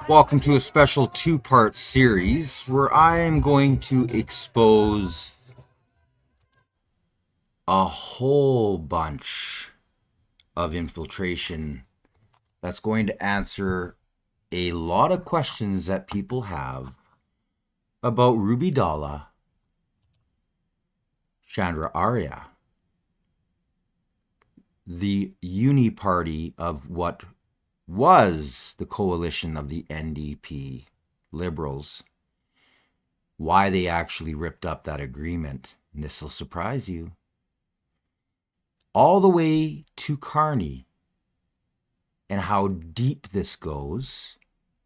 Welcome to a special two-part series where I am going to expose a whole bunch of infiltration that's going to answer a lot of questions that people have about Ruby Dahla, Chandra Arya, the uniparty of what was the coalition of the NDP Liberals, why they actually ripped up that agreement, and this will surprise you, all the way to Carney, and how deep this goes,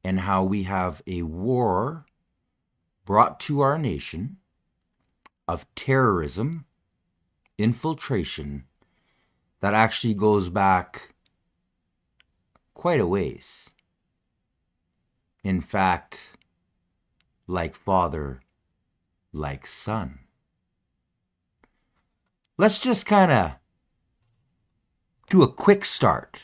and how we have a war brought to our nation of terrorism, infiltration, that actually goes back quite a ways. In fact, like father, like son. Let's just kind of do a quick start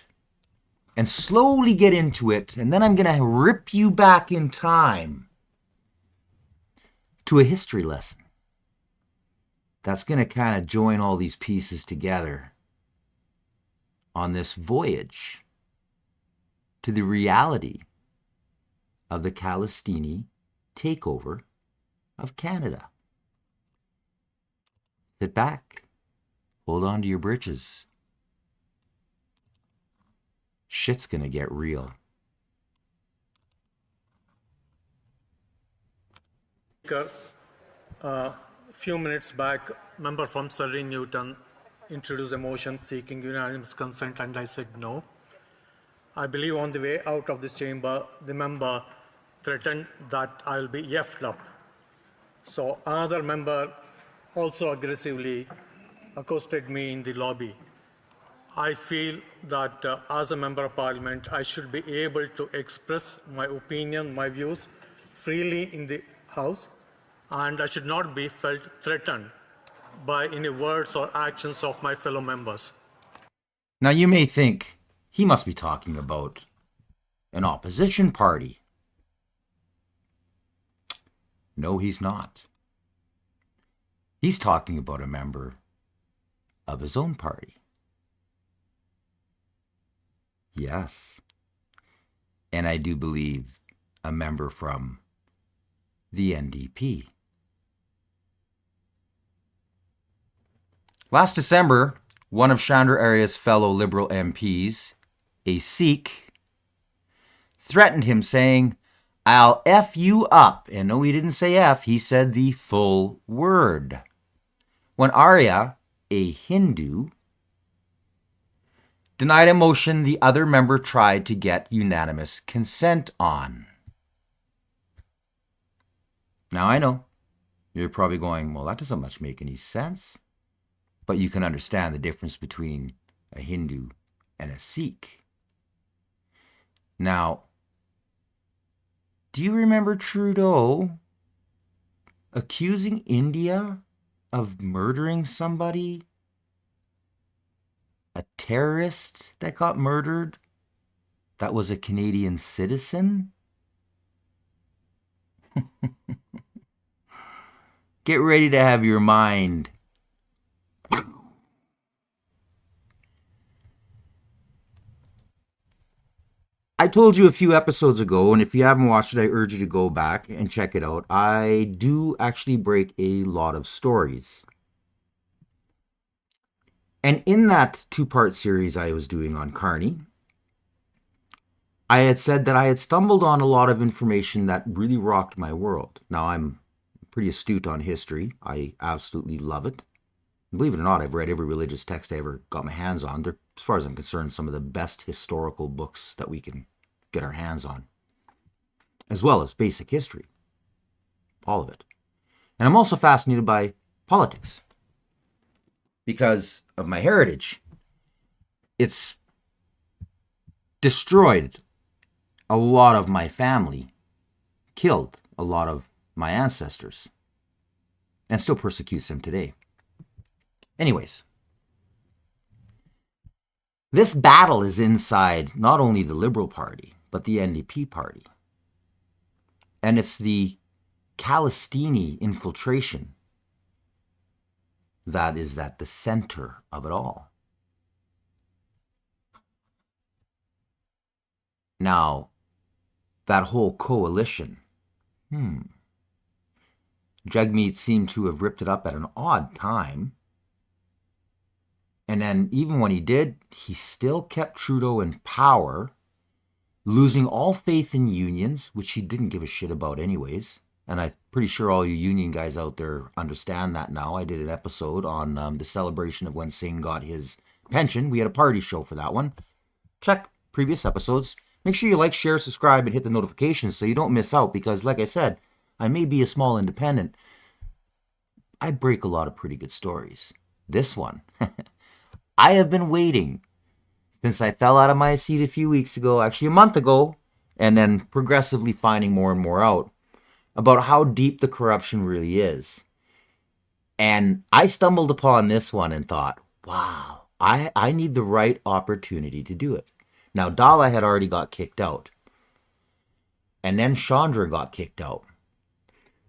and slowly get into it, and then I'm going to rip you back in time to a history lesson that's going to kind of join all these pieces together on this voyage to the reality of the Khalistani takeover of Canada. Sit back, hold on to your britches. Shit's gonna get real. A few minutes back, member from Surrey Newton introduced a motion seeking unanimous consent, and I said no. I believe on the way out of this chamber, the member threatened that I'll be yeffed up. So another member also aggressively accosted me in the lobby. I feel that as a member of parliament, I should be able to express my opinion, my views freely in the House, and I should not be felt threatened by any words or actions of my fellow members. Now you may think, he must be talking about an opposition party. No, he's not. He's talking about a member of his own party. Yes. And I do believe a member from the NDP. Last December, one of Chandra Arya's fellow Liberal MPs, a Sikh, threatened him saying, "I'll F you up." And no, he didn't say F, he said the full word. When Arya, a Hindu, denied a motion the other member tried to get unanimous consent on. Now I know, you're probably going, well, that doesn't much make any sense. But you can understand the difference between a Hindu and a Sikh. Now, do you remember Trudeau accusing India of murdering somebody? A terrorist that got murdered that was a Canadian citizen? Get ready to have your mind I told you a few episodes ago, and if you haven't watched it, I urge you to go back and check it out. I do actually break a lot of stories. And in that two-part series I was doing on Carney, I had said that I had stumbled on a lot of information that really rocked my world. Now, I'm pretty astute on history. I absolutely love it. Believe it or not, I've read every religious text I ever got my hands on. They're, as far as I'm concerned, some of the best historical books that we can get our hands on, as well as basic history. All of it. And I'm also fascinated by politics because of my heritage. It's destroyed a lot of my family, killed a lot of my ancestors, and still persecutes them today. Anyways, this battle is inside not only the Liberal Party, but the NDP party. And it's the Khalistani infiltration that is at the center of it all. Now, that whole coalition, Jagmeet seemed to have ripped it up at an odd time. And then even when he did, he still kept Trudeau in power, losing all faith in unions, which he didn't give a shit about anyways. And I'm pretty sure all you union guys out there understand that now. I did an episode on the celebration of when Singh got his pension. We had a party show for that one. Check previous episodes. Make sure you like, share, subscribe, and hit the notifications so you don't miss out, because like I said, I may be a small independent. I break a lot of pretty good stories. This one, I have been waiting since I fell out of my seat a few weeks ago, actually a month ago, and then progressively finding more and more out about how deep the corruption really is. And I stumbled upon this one and thought, wow, I need the right opportunity to do it. Now, Dahla had already got kicked out. And then Chandra got kicked out.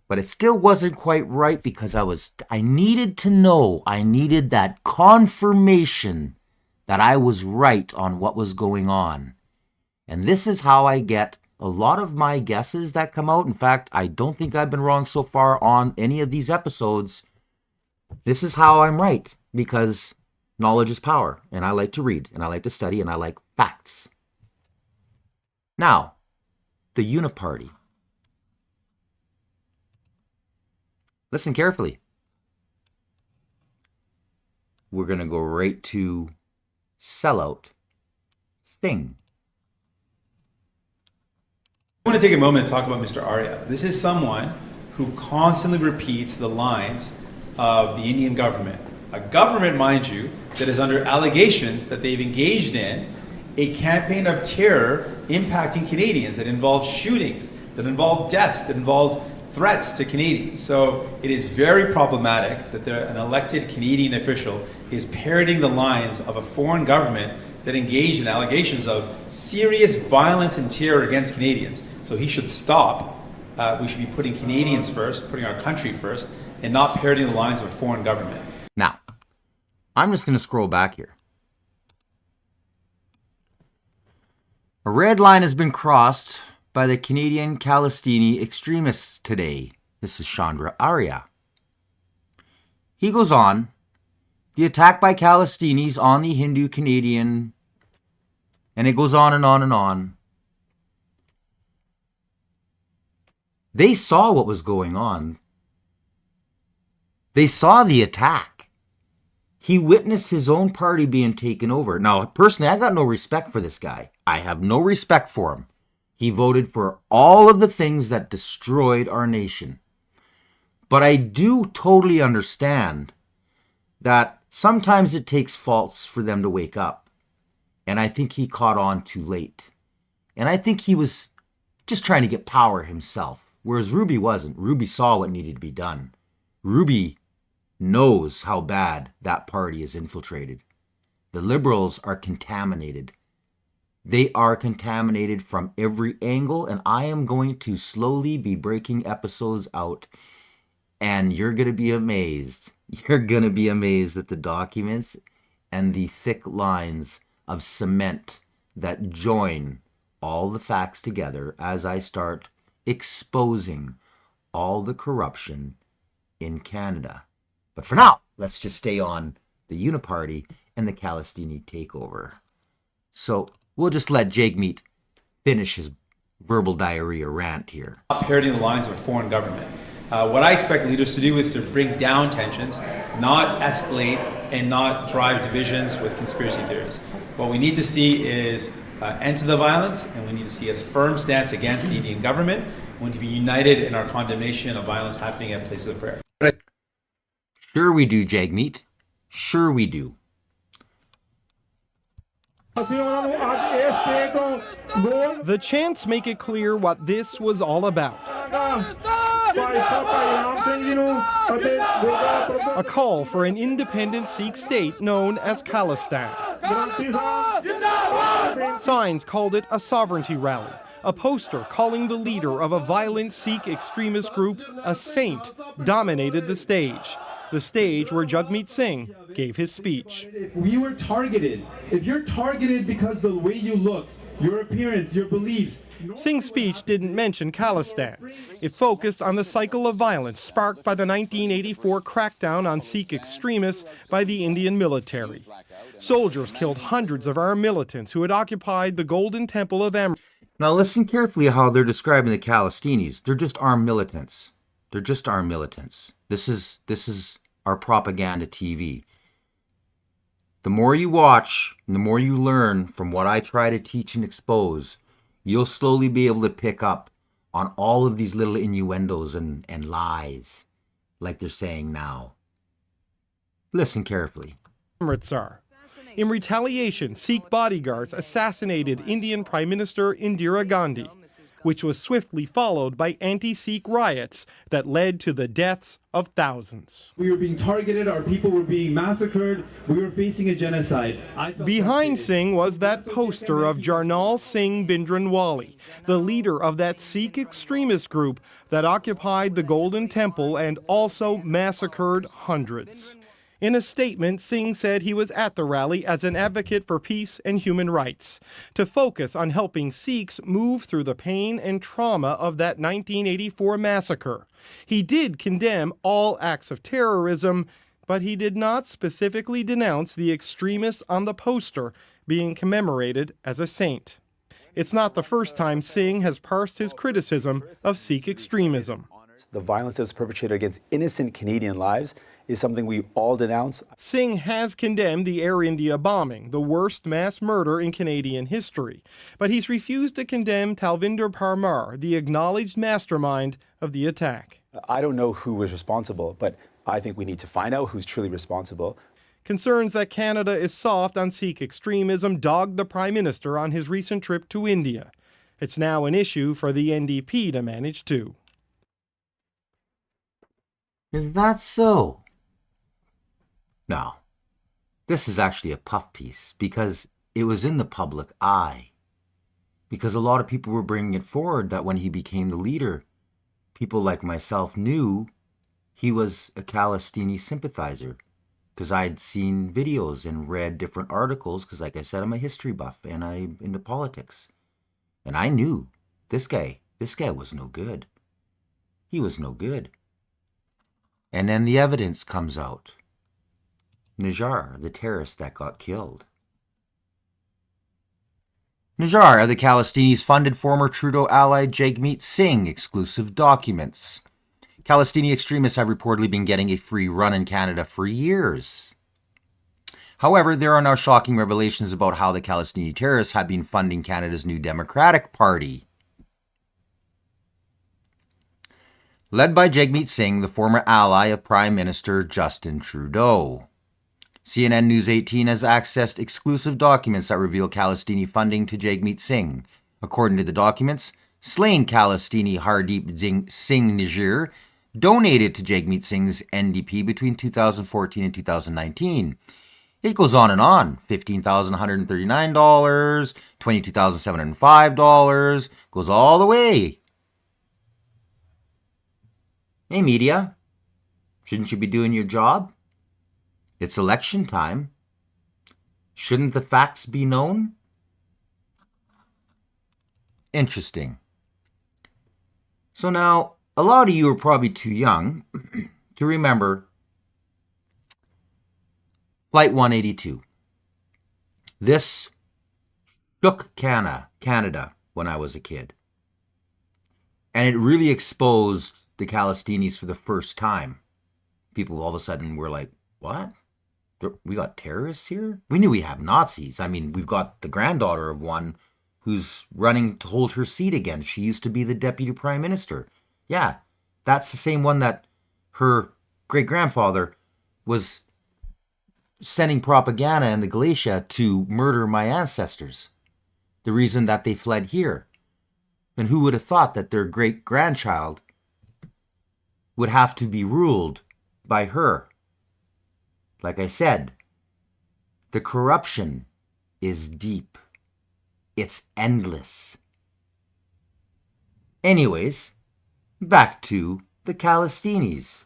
But it still wasn't quite right because I needed to know, I needed that confirmation that I was right on what was going on. And this is how I get a lot of my guesses that come out. In fact, I don't think I've been wrong so far on any of these episodes. This is how I'm right, because knowledge is power, and I like to read, and I like to study, and I like facts. Now, the uniparty. Listen carefully. We're going to go right to sellout Singh. I want to take a moment to talk about Mr. Arya. This is someone who constantly repeats the lines of the Indian government. A government, mind you, that is under allegations that they've engaged in a campaign of terror impacting Canadians that involved shootings, that involved deaths, that involved threats to Canadians. So it is very problematic that an elected Canadian official is parroting the lines of a foreign government that engaged in allegations of serious violence and terror against Canadians. So he should stop. We should be putting Canadians first, putting our country first, and not parroting the lines of a foreign government. Now, I'm just going to scroll back here. A red line has been crossed by the Canadian Khalistani extremists today. This is Chandra Arya. He goes on, the attack by Khalistanis on the Hindu Canadian, and it goes on and on and on. They saw what was going on. They saw the attack. He witnessed his own party being taken over. Now, personally, I got no respect for this guy. I have no respect for him. He voted for all of the things that destroyed our nation. But I do totally understand that sometimes it takes faults for them to wake up. And I think he caught on too late. And I think he was just trying to get power himself. Whereas Ruby wasn't. Ruby saw what needed to be done. Ruby knows how bad that party is infiltrated. The Liberals are contaminated. They are contaminated from every angle, and I am going to slowly be breaking episodes out, and you're going to be amazed. You're going to be amazed at the documents and the thick lines of cement that join all the facts together as I start exposing all the corruption in Canada. But for now, let's just stay on the uniparty and the Khalistani takeover. So we'll just let Jagmeet finish his verbal diarrhea rant here. Parroting the lines of a foreign government. What I expect leaders to do is to bring down tensions, not escalate and not drive divisions with conspiracy theories. What we need to see is end to the violence, and we need to see a firm stance against the Indian government. We need to be united in our condemnation of violence happening at places of prayer. Sure we do, Jagmeet. Sure we do. The chants make it clear what this was all about. A call for an independent Sikh state known as Khalistan. Signs called it a sovereignty rally. A poster calling the leader of a violent Sikh extremist group a saint dominated the stage where Jagmeet Singh gave his speech. If we were targeted, if you're targeted because the way you look, your appearance, your beliefs. Singh's speech didn't mention Khalistan. It focused on the cycle of violence sparked by the 1984 crackdown on Sikh extremists by the Indian military. Soldiers killed hundreds of our militants who had occupied the Golden Temple of Amrit. Now listen carefully how they're describing the Khalistanis. They're just armed militants. They're just armed militants. This is our propaganda TV. The more you watch and the more you learn from what I try to teach and expose, you'll slowly be able to pick up on all of these little innuendos and lies like they're saying now. Listen carefully. Amritsar. In retaliation, Sikh bodyguards assassinated Indian Prime Minister Indira Gandhi, which was swiftly followed by anti-Sikh riots that led to the deaths of thousands. We were being targeted, our people were being massacred, we were facing a genocide. Behind Singh was that poster of Jarnal Singh Bhindranwale, the leader of that Sikh extremist group that occupied the Golden Temple and also massacred hundreds. In a statement, Singh said he was at the rally as an advocate for peace and human rights, to focus on helping Sikhs move through the pain and trauma of that 1984 massacre. He did condemn all acts of terrorism, but he did not specifically denounce the extremists on the poster being commemorated as a saint. It's not the first time Singh has parsed his criticism of Sikh extremism. The violence that was perpetrated against innocent Canadian lives is something we all denounce. Singh has condemned the Air India bombing, the worst mass murder in Canadian history. But he's refused to condemn Talvinder Parmar, the acknowledged mastermind of the attack. I don't know who was responsible, but I think we need to find out who's truly responsible. Concerns that Canada is soft on Sikh extremism dogged the Prime Minister on his recent trip to India. It's now an issue for the NDP to manage too. Is that so? No. This is actually a puff piece because it was in the public eye. Because a lot of people were bringing it forward that when he became the leader, people like myself knew he was a Khalistani sympathizer. Because I'd seen videos and read different articles, because like I said, I'm a history buff and I'm into politics. And I knew this guy was no good. He was no good. And then the evidence comes out. Najjar, the terrorist that got killed. Najjar, the Khalistanis funded former Trudeau ally Jagmeet Singh, exclusive documents. Khalistani extremists have reportedly been getting a free run in Canada for years. However, there are now shocking revelations about how the Khalistani terrorists have been funding Canada's new Democratic Party. Led by Jagmeet Singh, the former ally of Prime Minister Justin Trudeau. CNN News 18 has accessed exclusive documents that reveal Khalistani funding to Jagmeet Singh. According to the documents, slain Khalistani Hardeep Singh Najjar donated to Jagmeet Singh's NDP between 2014 and 2019. It goes on and on. $15,139, $22,705, goes all the way. Hey media, shouldn't you be doing your job? It's election time. Shouldn't the facts be known? Interesting. So now, a lot of you are probably too young to remember Flight 182. This shook Canada when I was a kid. And it really exposed the Khalistanis for the first time. People all of a sudden were like, what? We got terrorists here? We knew we have Nazis. I mean, we've got the granddaughter of one who's running to hold her seat again. She used to be the deputy prime minister. Yeah, that's the same one that her great-grandfather was sending propaganda in the Galicia to murder my ancestors. The reason that they fled here. And who would have thought that their great-grandchild would have to be ruled by her? Like I said, the corruption is deep. It's endless. Anyways, back to the Khalistanis.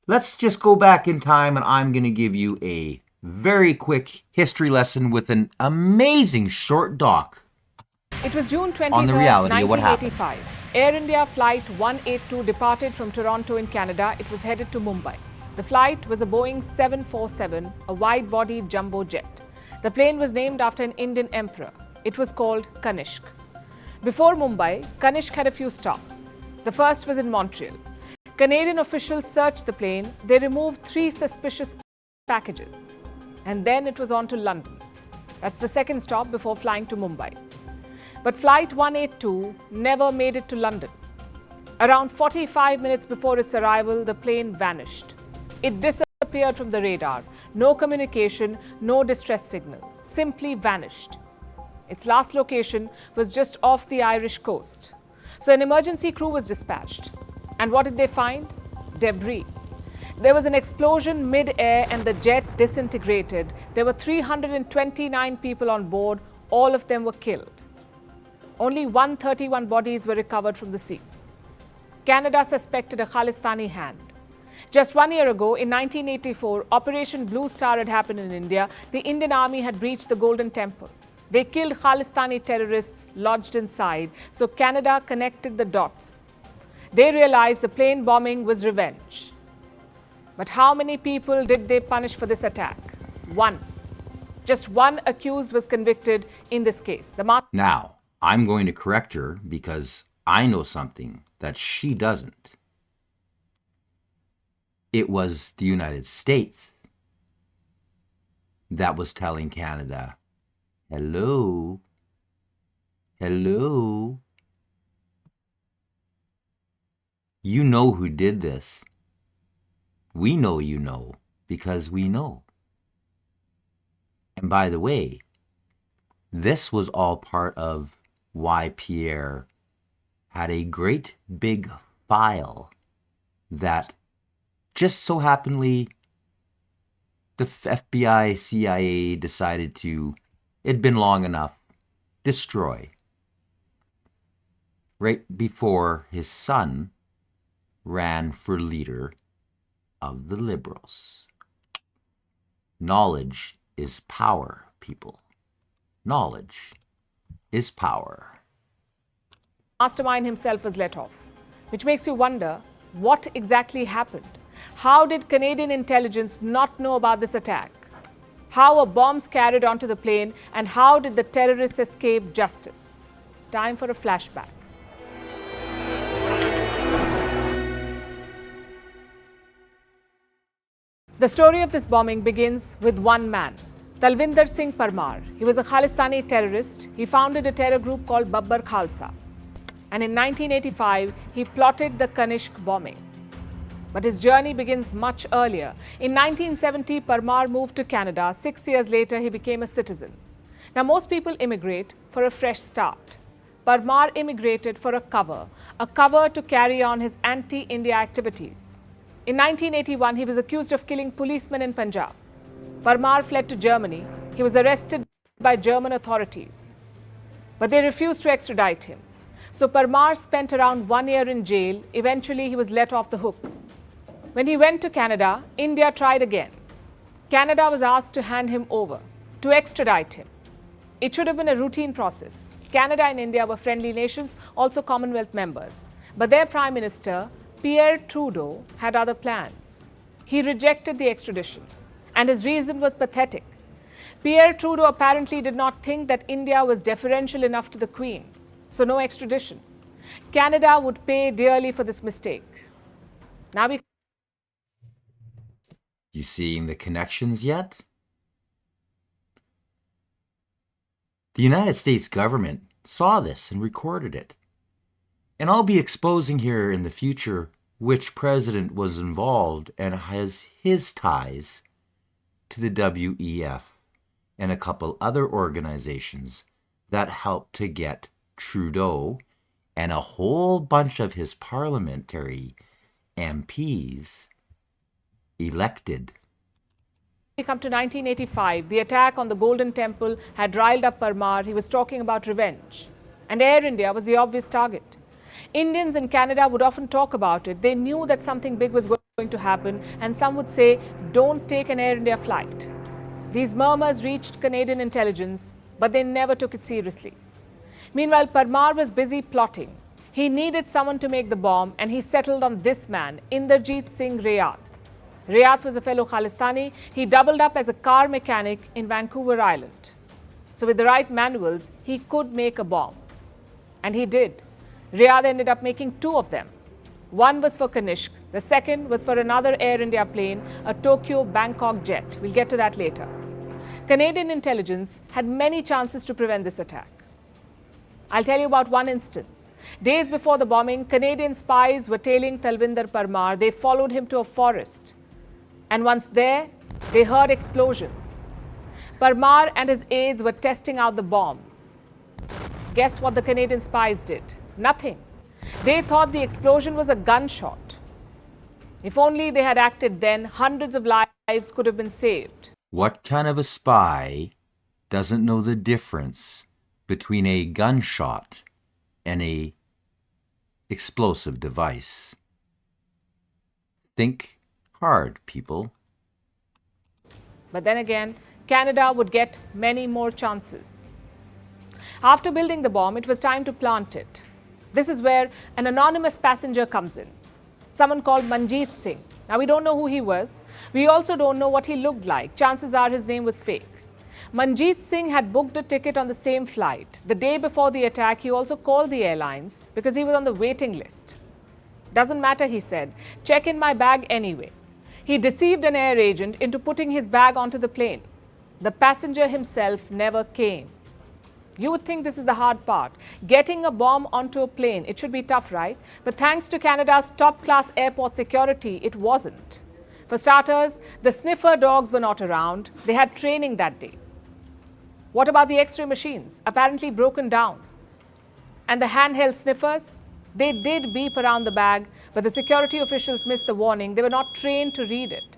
Let's just go back in time, and I'm going to give you a very quick history lesson with an amazing short doc. It was June 23, On the reality of what happened. 1985. Air India Flight 182 departed from Toronto in Canada. It was headed to Mumbai. The flight was a Boeing 747, a wide-bodied jumbo jet. The plane was named after an Indian emperor. It was called Kanishk. Before Mumbai, Kanishk had a few stops. The first was in Montreal. Canadian officials searched the plane. They removed 3 suspicious packages. And then it was on to London. That's the second stop before flying to Mumbai. But Flight 182 never made it to London. Around 45 minutes before its arrival, the plane vanished. It disappeared from the radar. No communication, no distress signal. Simply vanished. Its last location was just off the Irish coast. So an emergency crew was dispatched. And what did they find? Debris. There was an explosion mid-air and the jet disintegrated. There were 329 people on board. All of them were killed. Only 131 bodies were recovered from the sea. Canada suspected a Khalistani hand. Just 1 year ago, in 1984, Operation Blue Star had happened in India. The Indian Army had breached the Golden Temple. They killed Khalistani terrorists lodged inside, so Canada connected the dots. They realized the plane bombing was revenge. But how many people did they punish for this attack? 1. Just 1 accused was convicted in this case. Now, I'm going to correct her because I know something that she doesn't. It was the United States that was telling Canada, hello, hello. You know who did this. We know you know because we know. And by the way, this was all part of why Pierre had a great big file that just so happenly the FBI, CIA decided to, it'd been long enough, destroy. Right before his son ran for leader of the Liberals. Knowledge is power, people. Knowledge is power. Mastermind himself was let off, which makes you wonder what exactly happened. How did Canadian intelligence not know about this attack? How were bombs carried onto the plane, and how did the terrorists escape justice? Time for a flashback. The story of this bombing begins with one man, Talvinder Singh Parmar. He was a Khalistani terrorist. He founded a terror group called Babbar Khalsa. And in 1985, he plotted the Kanishk bombing. But his journey begins much earlier. In 1970, Parmar moved to Canada. 6 years later, he became a citizen. Now, most people immigrate for a fresh start. Parmar immigrated for a cover to carry on his anti-India activities. In 1981, he was accused of killing policemen in Punjab. Parmar fled to Germany. He was arrested by German authorities, but they refused to extradite him. So Parmar spent around 1 year in jail. Eventually, he was let off the hook. When he went to Canada, India tried again. Canada was asked to hand him over, to extradite him. It should have been a routine process. Canada and India were friendly nations, also Commonwealth members. But their Prime Minister, Pierre Trudeau, had other plans. He rejected the extradition, and his reason was pathetic. Pierre Trudeau apparently did not think that India was deferential enough to the Queen, so no extradition. Canada would pay dearly for this mistake. Now we... You seeing the connections yet? The United States government saw this and recorded it. And I'll be exposing here in the future which president was involved and has his ties to the WEF and a couple other organizations that helped to get Trudeau and a whole bunch of his parliamentary MPs elected. come to 1985, the attack on the Golden Temple had riled up Parmar. He was talking about revenge. And Air India was the obvious target. Indians in Canada would often talk about it. They knew that something big was going to happen, and some would say, don't take an Air India flight. These murmurs reached Canadian intelligence, but they never took it seriously. Meanwhile, Parmar was busy plotting. He needed someone to make the bomb, and he settled on this man, Inderjeet Singh Rayat. Rayat was a fellow Khalistani. He doubled up as a car mechanic in Vancouver Island. So with the right manuals, he could make a bomb. And he did. Rayat ended up making 2 of them. One was for Kanishk. The second was for another Air India plane, a Tokyo-Bangkok jet. We'll get to that later. Canadian intelligence had many chances to prevent this attack. I'll tell you about one instance. Days before the bombing, Canadian spies were tailing Talvinder Parmar. They followed him to a forest. And once there, they heard explosions. Parmar and his aides were testing out the bombs. Guess what the Canadian spies did? Nothing. They thought the explosion was a gunshot. If only they had acted then, hundreds of lives could have been saved. What kind of a spy doesn't know the difference between a gunshot and a explosive device? Think hard, people. But then again, Canada would get many more chances. After building the bomb, it was time to plant it. This is where an anonymous passenger comes in. Someone called Manjeet Singh. Now, we don't know who he was. We also don't know what he looked like. Chances are his name was fake. Manjeet Singh had booked a ticket on the same flight. The day before the attack, he also called the airlines because he was on the waiting list. Doesn't matter, he said. Check in my bag anyway. He deceived an air agent into putting his bag onto the plane. The passenger himself never came. You would think this is the hard part. Getting a bomb onto a plane, it should be tough, right? But thanks to Canada's top-class airport security, it wasn't. For starters, the sniffer dogs were not around. They had training that day. What about the X-ray machines? Apparently broken down. And the handheld sniffers? They did beep around the bag, but the security officials missed the warning. They were not trained to read it.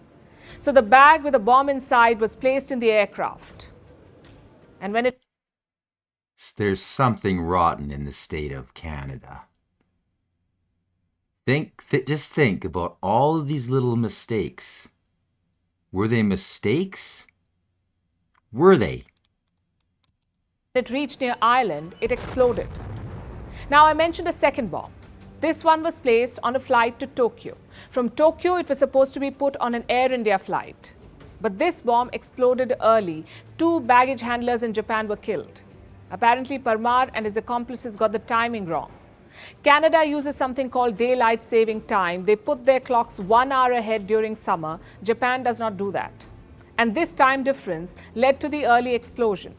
So the bag with a bomb inside was placed in the aircraft. And when it... There's something rotten in the state of Canada. Just think about all of these little mistakes. Were they mistakes? Were they? It reached near Ireland, it exploded. Now, I mentioned a second bomb. This one was placed on a flight to Tokyo. From Tokyo, it was supposed to be put on an Air India flight. But this bomb exploded early. 2 baggage handlers in Japan were killed. Apparently, Parmar and his accomplices got the timing wrong. Canada uses something called daylight saving time. They put their clocks 1 hour ahead during summer. Japan does not do that. And this time difference led to the early explosion.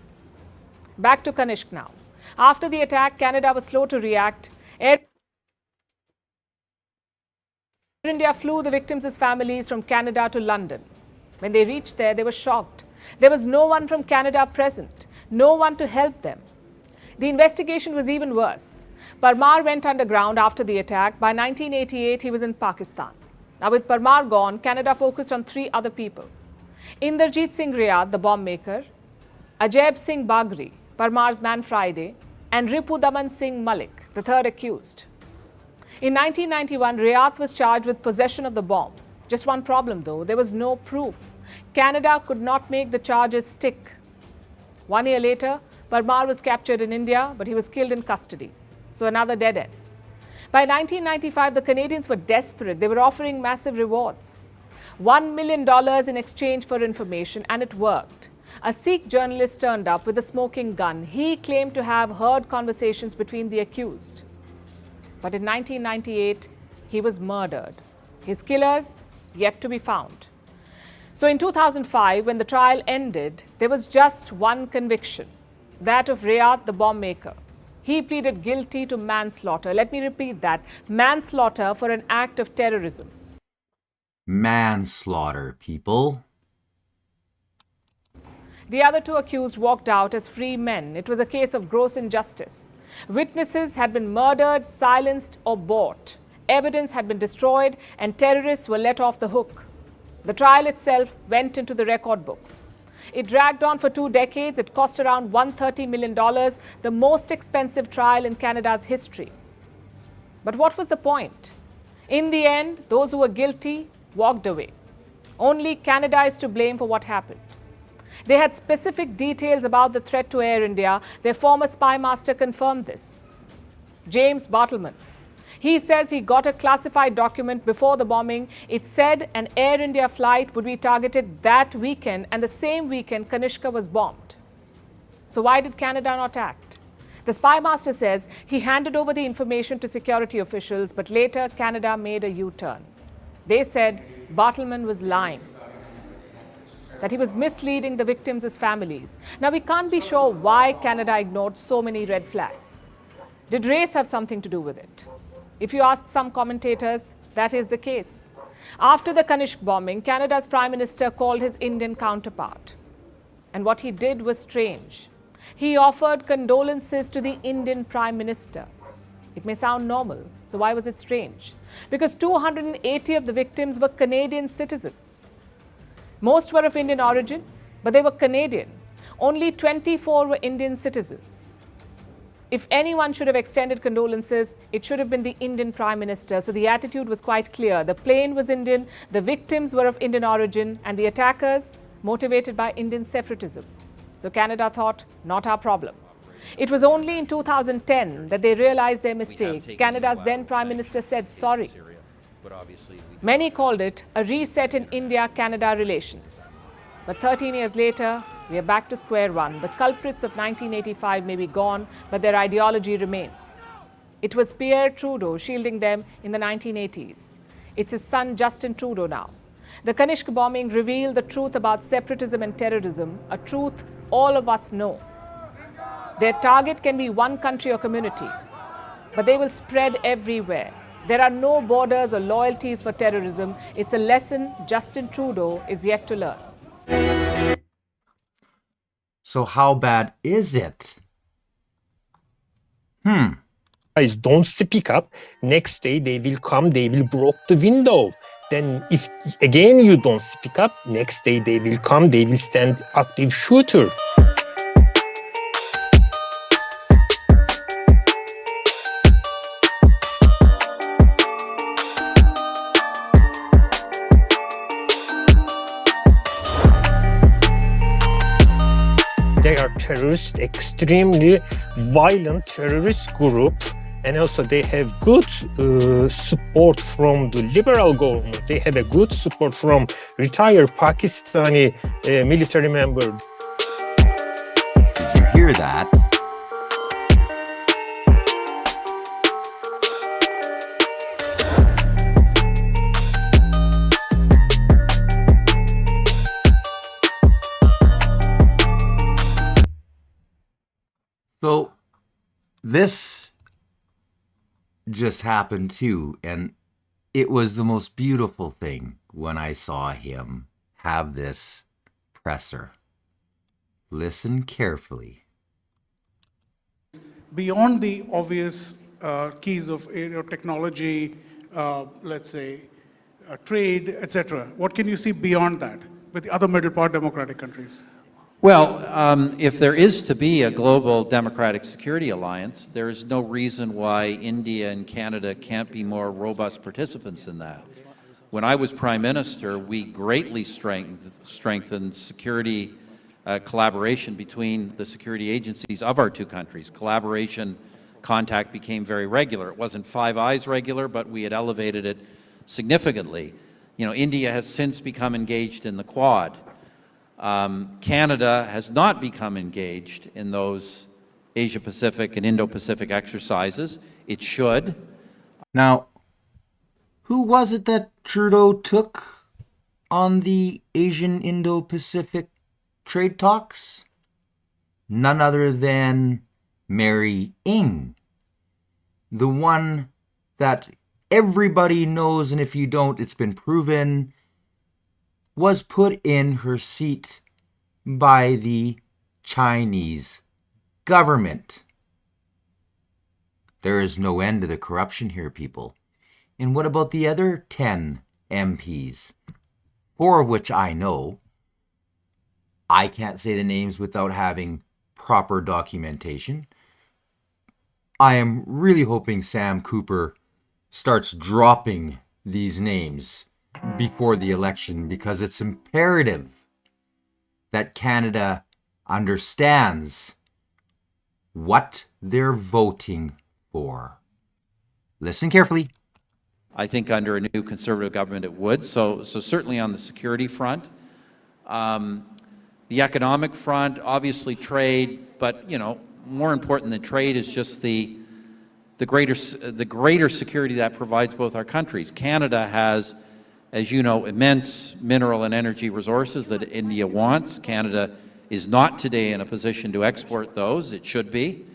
Back to Kanishk now. After the attack, Canada was slow to react. Air India flew the victims' families from Canada to London. When they reached there, they were shocked. There was no one from Canada present, no one to help them. The investigation was even worse. Parmar went underground after the attack. By 1988, he was in Pakistan. Now, with Parmar gone, Canada focused on 3 other people. Inderjeet Singh Rayat, the bomb maker, Ajayb Singh Bagri, Parmar's man Friday, and Ripudaman Singh Malik, the third accused. In 1991, Rayat was charged with possession of the bomb. Just one problem though, there was no proof. Canada could not make the charges stick. 1 year later, Parmar was captured in India, but he was killed in custody. So another dead end. By 1995, the Canadians were desperate. They were offering massive rewards. $1 million in exchange for information, and it worked. A Sikh journalist turned up with a smoking gun. He claimed to have heard conversations between the accused. But in 1998, he was murdered. His killers yet to be found. So in 2005, when the trial ended, there was just one conviction, that of Rayat, the bomb maker. He pleaded guilty to manslaughter. Let me repeat that. Manslaughter for an act of terrorism. Manslaughter, people. The other 2 accused walked out as free men. It was a case of gross injustice. Witnesses had been murdered, silenced, or bought. Evidence had been destroyed, and terrorists were let off the hook. The trial itself went into the record books. It dragged on for 2 decades. It cost around $130 million, the most expensive trial in Canada's history. But what was the point? In the end, those who were guilty walked away. Only Canada is to blame for what happened. They had specific details about the threat to Air India. Their former spy master confirmed this. James Bartleman. He says he got a classified document before the bombing. It said an Air India flight would be targeted that weekend, and the same weekend Kanishka was bombed. So why did Canada not act? The spy master says he handed over the information to security officials, but later Canada made a U-turn. They said Bartleman was lying, that he was misleading the victims' families. Now, we can't be sure why Canada ignored so many red flags. Did race have something to do with it? If you ask some commentators, that is the case. After the Kanishk bombing, Canada's Prime Minister called his Indian counterpart. And what he did was strange. He offered condolences to the Indian Prime Minister. It may sound normal, so why was it strange? Because 280 of the victims were Canadian citizens. Most were of Indian origin, but they were Canadian. Only 24 were Indian citizens. If anyone should have extended condolences, it should have been the Indian Prime Minister. So the attitude was quite clear. The plane was Indian, the victims were of Indian origin, and the attackers motivated by Indian separatism. So Canada thought, not our problem. It was only in 2010 that they realized their mistake. Canada's then Prime Minister said sorry. Many called it a reset in India-Canada relations. But 13 years later, we are back to square one. The culprits of 1985 may be gone, but their ideology remains. It was Pierre Trudeau shielding them in the 1980s. It's his son Justin Trudeau now. The Kanishk bombing revealed the truth about separatism and terrorism, a truth all of us know. Their target can be one country or community, but they will spread everywhere. There are no borders or loyalties for terrorism. It's a lesson Justin Trudeau is yet to learn. So how bad is it? Guys don't speak up. Next day they will come, they will break the window. Then if again you don't speak up, next day they will come, they will send active shooter. They are terrorist, extremely violent terrorist group, and also they have good support from the Liberal government. They have a good support from retired Pakistani military members. Did you hear that? So this just happened too, and it was the most beautiful thing when I saw him have this presser. Listen carefully. Beyond the obvious keys of technology, let's say trade, etc., what can you see beyond that with the other middle part democratic countries? Well, if there is to be a global democratic security alliance, there is no reason why India and Canada can't be more robust participants in that. When I was Prime Minister, we greatly strengthened security collaboration between the security agencies of our two countries. Collaboration, contact became very regular. It wasn't Five Eyes regular, but we had elevated it significantly. You know, India has since become engaged in the Quad. Canada has not become engaged in those Asia-Pacific and Indo-Pacific exercises. It should. Now, who was it that Trudeau took on the Asian Indo-Pacific trade talks? None other than Mary Ng, the one that everybody knows, and if you don't, it's been proven, was put in her seat by the Chinese government. There is no end to the corruption here, people. And what about the other 10 MPs? 4 of which I know. I can't say the names without having proper documentation. I am really hoping Sam Cooper starts dropping these names before the election, because it's imperative that Canada understands what they're voting for. Listen carefully. I think under a new Conservative government it would. So certainly on the security front. The economic front, obviously trade, but more important than trade is just the greater security that provides both our countries. Canada has, as you know, immense mineral and energy resources that India wants. Canada is not today in a position to export those. It should be.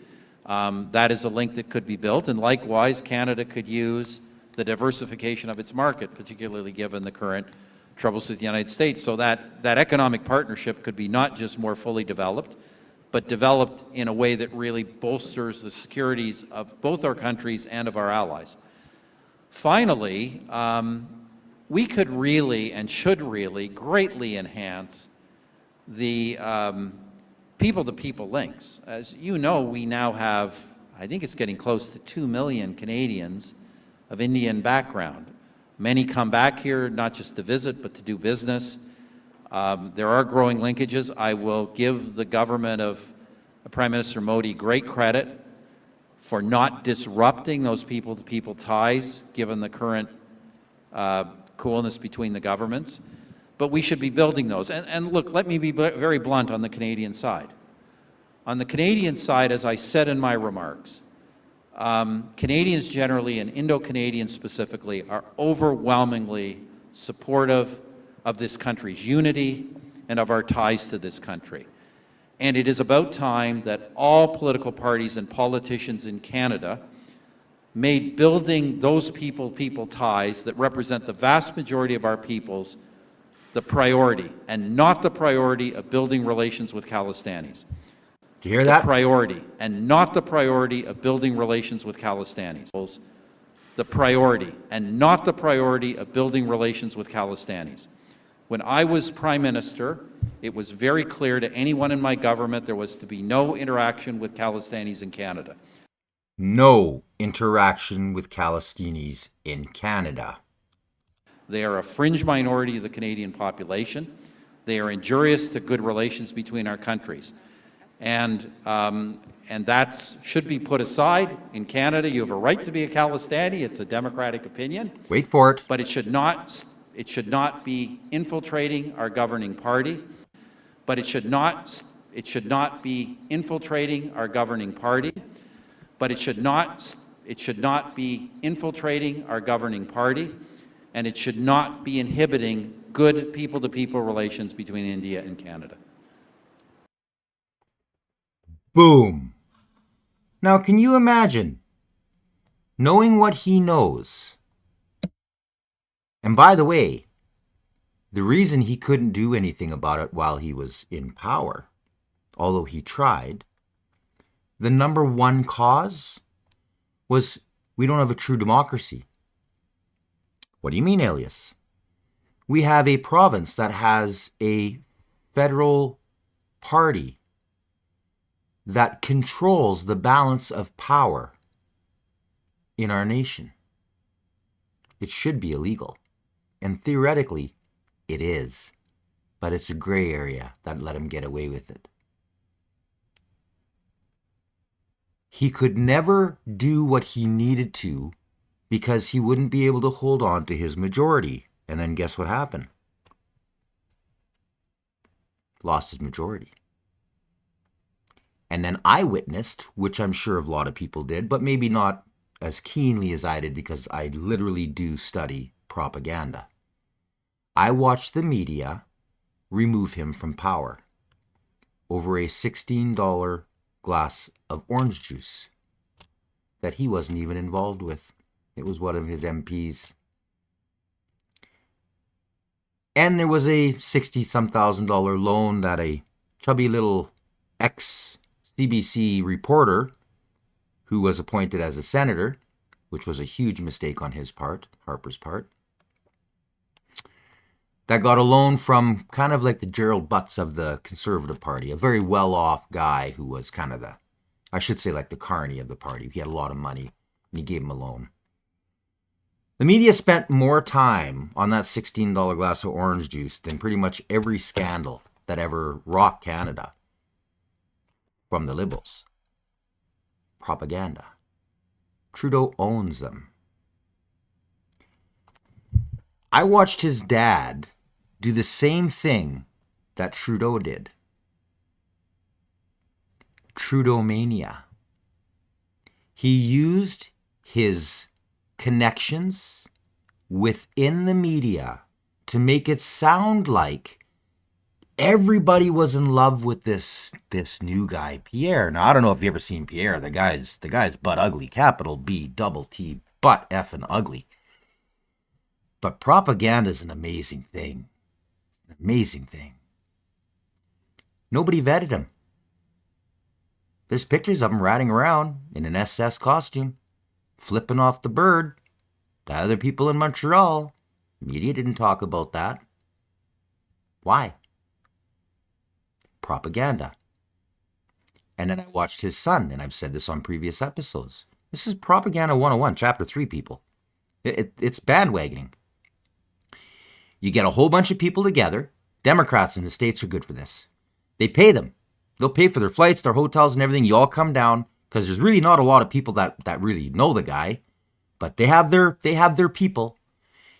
That is a link that could be built, and likewise, Canada could use the diversification of its market, particularly given the current troubles with the United States. So that economic partnership could be not just more fully developed, but developed in a way that really bolsters the securities of both our countries and of our allies. Finally, we could really and should really greatly enhance the people-to-people links. As you know, we now have, I think it's getting close to 2 million Canadians of Indian background. Many come back here not just to visit, but to do business. There are growing linkages. I will give the government of Prime Minister Modi great credit for not disrupting those people-to-people ties, given the current coolness between the governments. But we should be building those. And look, let me be very blunt on the Canadian side. On the Canadian side, as I said in my remarks, Canadians generally, and Indo-Canadians specifically, are overwhelmingly supportive of this country's unity and of our ties to this country. And it is about time that all political parties and politicians in Canada made building those people-to-people ties that represent the vast majority of our peoples the priority, and not the priority of building relations with Khalistanis. Do you hear that? The priority, and not the priority of building relations with Khalistanis. The priority, and not the priority of building relations with Khalistanis. When I was Prime Minister, it was very clear to anyone in my government there was to be no interaction with Khalistanis in Canada. No interaction with Khalistanis in Canada. They are a fringe minority of the Canadian population. They are injurious to good relations between our countries. And that should be put aside. In Canada, you have a right to be a Khalistani. It's a democratic opinion. Wait for it. But it should not be infiltrating our governing party. But it should not be infiltrating our governing party. But it should not be infiltrating our governing party. And it should not be inhibiting good people-to-people relations between India and Canada. Boom. Now, can you imagine knowing what he knows? And by the way, the reason he couldn't do anything about it while he was in power, although he tried, the number one cause was we don't have a true democracy. What do you mean, Elias? We have a province that has a federal party that controls the balance of power in our nation. It should be illegal. And theoretically, it is. But it's a gray area that let him get away with it. He could never do what he needed to because he wouldn't be able to hold on to his majority. And then guess what happened? Lost his majority. And then I witnessed, which I'm sure a lot of people did, but maybe not as keenly as I did because I literally do study propaganda. I watched the media remove him from power over a $16 glass of orange juice that he wasn't even involved with. It was one of his MPs. And there was a $60,000 loan that a chubby little ex-CBC reporter who was appointed as a senator, which was a huge mistake on his part, Harper's part. that got a loan from kind of like the Gerald Butts of the Conservative Party, a very well-off guy who was kind of I should say like the Carney of the party. He had a lot of money, and he gave him a loan. The media spent more time on that $16 glass of orange juice than pretty much every scandal that ever rocked Canada from the Liberals. Propaganda. Trudeau owns them. I watched his dad do the same thing that Trudeau did. Trudeau-mania. He used his connections within the media to make it sound like everybody was in love with this new guy, Pierre. Now, I don't know if you've ever seen Pierre. The guy's butt ugly, capital B, double T, butt effing ugly. But propaganda is an amazing thing. An amazing thing. Nobody vetted him. There's pictures of him riding around in an SS costume, flipping off the bird to other people in Montreal. Media didn't talk about that. Why? Propaganda. And then I watched his son, and I've said this on previous episodes. This is Propaganda 101, Chapter 3, people. It's bandwagoning. You get a whole bunch of people together. Democrats in the States are good for this. They pay them. They'll pay for their flights, their hotels, and everything. You all come down, because there's really not a lot of people that really know the guy. But they have their people.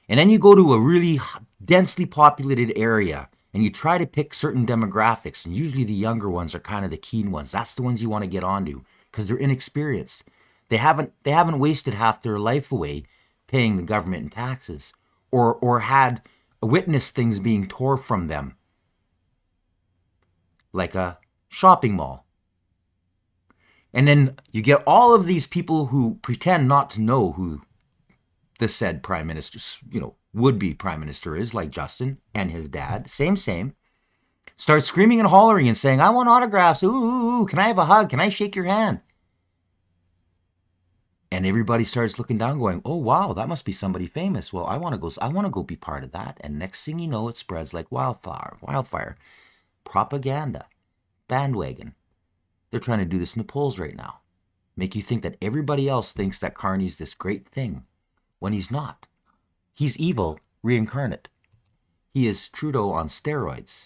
And then you go to a really densely populated area, and you try to pick certain demographics, and usually the younger ones are kind of the keen ones. That's the ones you want to get onto, because they're inexperienced. They haven't wasted half their life away paying the government in taxes, or had witnessed things being tore from them, like a shopping mall. And then you get all of these people who pretend not to know who the said prime minister, would-be prime minister is, like Justin and his dad, same, start screaming and hollering and saying, I want autographs, ooh, can I have a hug, can I shake your hand? And everybody starts looking down going, oh wow, that must be somebody famous. Well, I want to go be part of that. And next thing you know, it spreads like wildfire. Propaganda. Bandwagon. They're trying to do this in the polls right now. Make you think that everybody else thinks that Carney's this great thing, when he's not. He's evil reincarnate. He is Trudeau on steroids.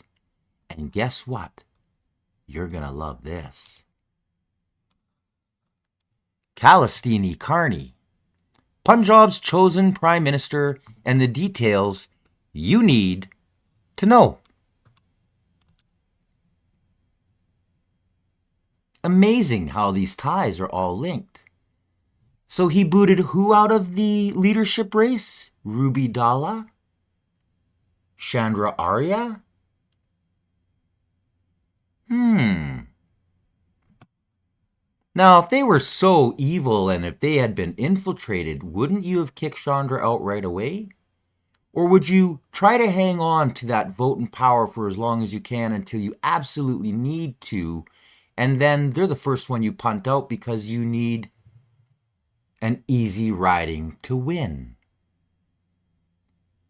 And guess what? You're going to love this. Khalistani Carney, Punjab's chosen prime minister, and the details you need to know. Amazing how these ties are all linked. So he booted who out of the leadership race? Ruby Dahla? Chandra Arya? Now, if they were so evil and if they had been infiltrated, wouldn't you have kicked Chandra out right away? Or would you try to hang on to that vote and power for as long as you can until you absolutely need to, and then they're the first one you punt out because you need an easy riding to win?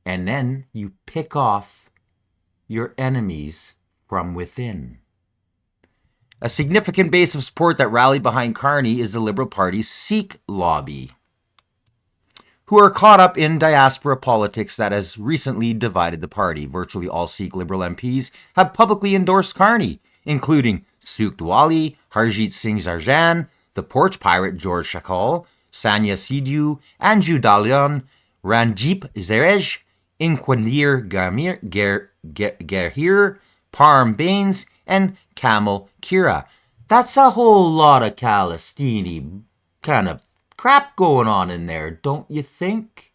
And then you pick off your enemies from within. A significant base of support that rallied behind Carney is the Liberal Party's Sikh lobby, who are caught up in diaspora politics that has recently divided the party. Virtually all Sikh Liberal MPs have publicly endorsed Carney, including Sukh Dwali, Harjit Singh Zarjan, the porch pirate George Shakal, Sanya Sidhu, Anju Dalyan, Ranjip Zerej, Inquanir Gahir, Parm Bains, and Kamal Kira. That's a whole lot of Khalistani kind of crap going on in there, don't you think?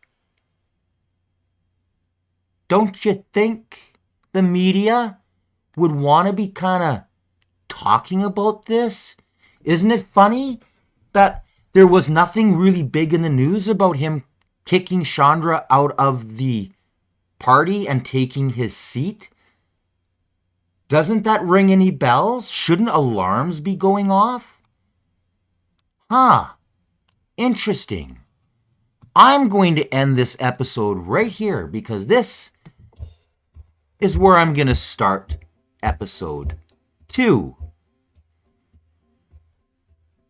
Don't you think the media would want to be kind of talking about this? Isn't it funny that there was nothing really big in the news about him kicking Chandra out of the party and taking his seat? Doesn't that ring any bells? Shouldn't alarms be going off? Interesting. I'm going to end this episode right here because this is where I'm going to start episode 2.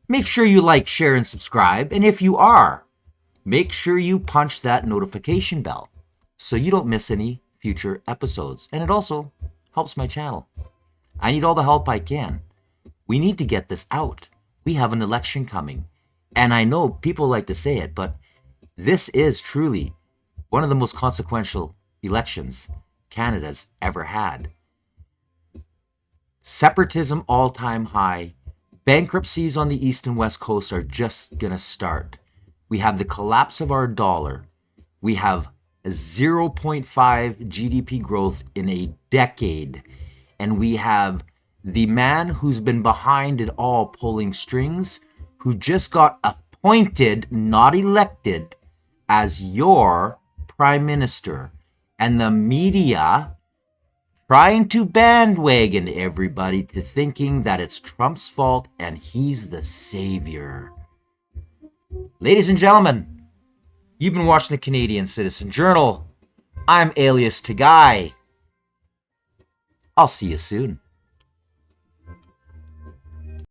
Make sure you like, share, and subscribe. And if you are, make sure you punch that notification bell so you don't miss any future episodes. And it also helps my channel. I need all the help I can. We need to get this out. We have an election coming. And I know people like to say it, but this is truly one of the most consequential elections Canada's ever had. Separatism all-time high. Bankruptcies on the east and west coast are just going to start. We have the collapse of our dollar. We have a 0.5 GDP growth in a decade. And we have the man who's been behind it all pulling strings, who just got appointed, not elected, as your prime minister. And the media trying to bandwagon everybody to thinking that it's Trump's fault and he's the savior. Ladies and gentlemen, you've been watching the Canadian Citizen Journal. I'm Alias Tagay. I'll see you soon.